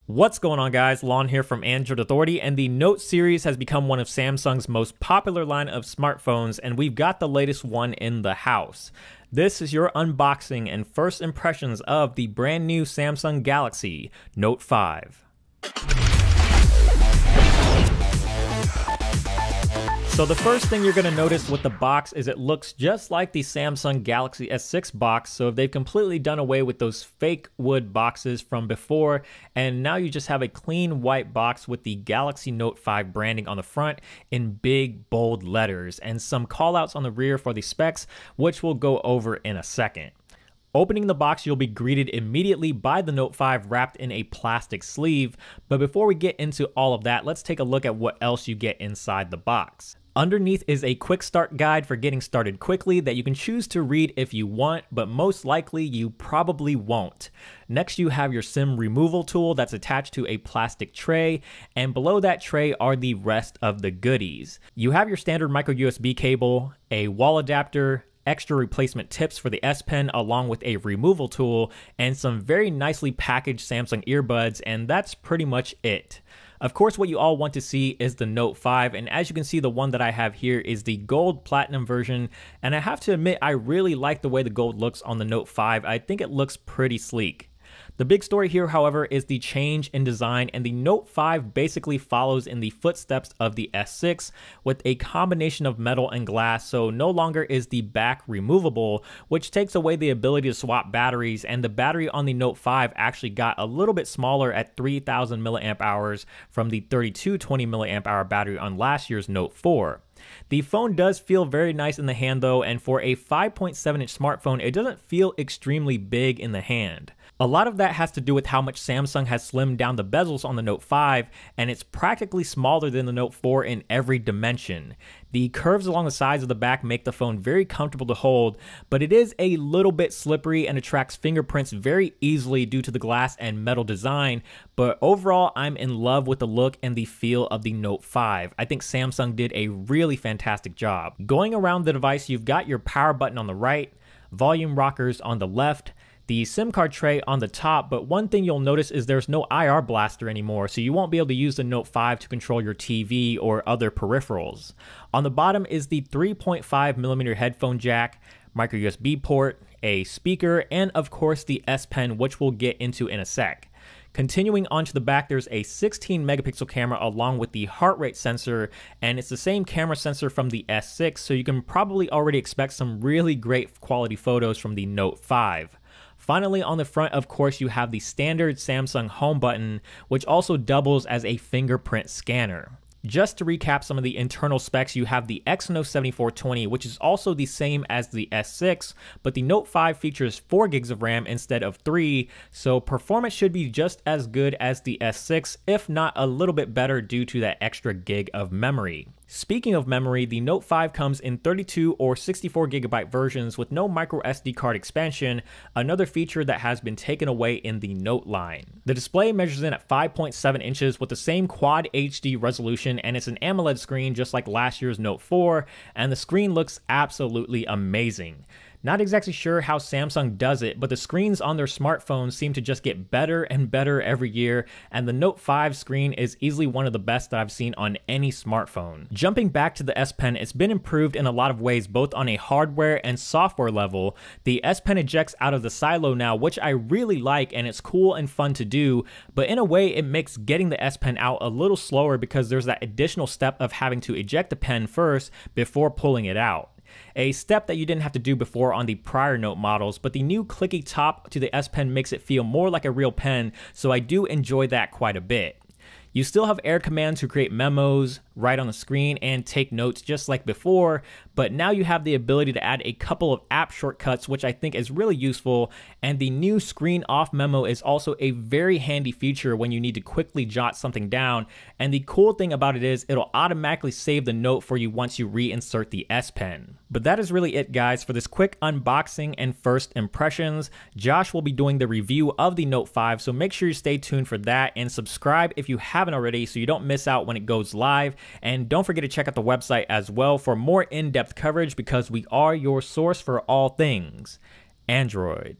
What's going on, guys? Lon here from Android Authority, and the Note series has become one of Samsung's most popular line of smartphones, and we've got the latest one in the house. This is your unboxing and first impressions of the brand new Samsung Galaxy Note 5. So the first thing you're going to notice with the box is it looks just like the Samsung Galaxy S6 box. So they've completely done away with those fake wood boxes from before, and now you just have a clean white box with the Galaxy Note 5 branding on the front in big bold letters and some callouts on the rear for the specs, which we'll go over in a second. Opening the box, you'll be greeted immediately by the Note 5 wrapped in a plastic sleeve. But before we get into all of that, let's take a look at what else you get inside the box. Underneath is a quick start guide for getting started quickly that you can choose to read if you want, but most likely you probably won't. Next, you have your SIM removal tool that's attached to a plastic tray, and below that tray are the rest of the goodies. You have your standard micro USB cable, a wall adapter, extra replacement tips for the S Pen along with a removal tool, and some very nicely packaged Samsung earbuds, and that's pretty much it. Of course, what you all want to see is the Note 5, and as you can see, the one that I have here is the gold platinum version, and I have to admit, I really like the way the gold looks on the Note 5. I think it looks pretty sleek. The big story here, however, is the change in design, and the Note 5 basically follows in the footsteps of the S6 with a combination of metal and glass, so no longer is the back removable, which takes away the ability to swap batteries, and the battery on the Note 5 actually got a little bit smaller at 3000 milliamp hours from the 3220 milliamp hour battery on last year's Note 4. The phone does feel very nice in the hand though, and for a 5.7-inch smartphone, it doesn't feel extremely big in the hand. A lot of that has to do with how much Samsung has slimmed down the bezels on the Note 5, and it's practically smaller than the Note 4 in every dimension. The curves along the sides of the back make the phone very comfortable to hold, but it is a little bit slippery and attracts fingerprints very easily due to the glass and metal design, but overall I'm in love with the look and the feel of the Note 5. I think Samsung did a really fantastic job. Going around the device, you've got your power button on the right, volume rockers on the left, the SIM card tray on the top, but one thing you'll notice is there's no IR blaster anymore, so you won't be able to use the Note 5 to control your TV or other peripherals. On the bottom is the 3.5mm headphone jack, micro USB port, a speaker, and of course the S Pen, which we'll get into in a sec. Continuing onto the back, there's a 16 megapixel camera along with the heart rate sensor, and it's the same camera sensor from the S6, so you can probably already expect some really great quality photos from the Note 5. Finally, on the front, of course, you have the standard Samsung home button, which also doubles as a fingerprint scanner. Just to recap some of the internal specs, you have the Exynos 7420, which is also the same as the S6, but the Note 5 features 4 gigs of RAM instead of 3, so performance should be just as good as the S6, if not a little bit better due to that extra gig of memory. Speaking of memory, the Note 5 comes in 32 or 64 gigabyte versions with no micro SD card expansion, another feature that has been taken away in the Note line. The display measures in at 5.7 inches with the same Quad HD resolution, and it's an AMOLED screen just like last year's Note 4, and the screen looks absolutely amazing. Not exactly sure how Samsung does it, but the screens on their smartphones seem to just get better and better every year, and the Note 5 screen is easily one of the best that I've seen on any smartphone. Jumping back to the S Pen, it's been improved in a lot of ways, both on a hardware and software level. The S Pen ejects out of the silo now, which I really like, and it's cool and fun to do, but in a way it makes getting the S Pen out a little slower because there's that additional step of having to eject the pen first before pulling it out. A step that you didn't have to do before on the prior Note models, but the new clicky top to the S Pen makes it feel more like a real pen, so I do enjoy that quite a bit. You still have air commands to create memos, write on the screen, and take notes just like before, but now you have the ability to add a couple of app shortcuts, which I think is really useful, and the new screen off memo is also a very handy feature when you need to quickly jot something down, and the cool thing about it is it'll automatically save the note for you once you reinsert the S Pen. But that is really it, guys, for this quick unboxing and first impressions. Josh will be doing the review of the Note 5, so make sure you stay tuned for that and subscribe if you haven't already so you don't miss out when it goes live. And don't forget to check out the website as well for more in-depth coverage because we are your source for all things Android.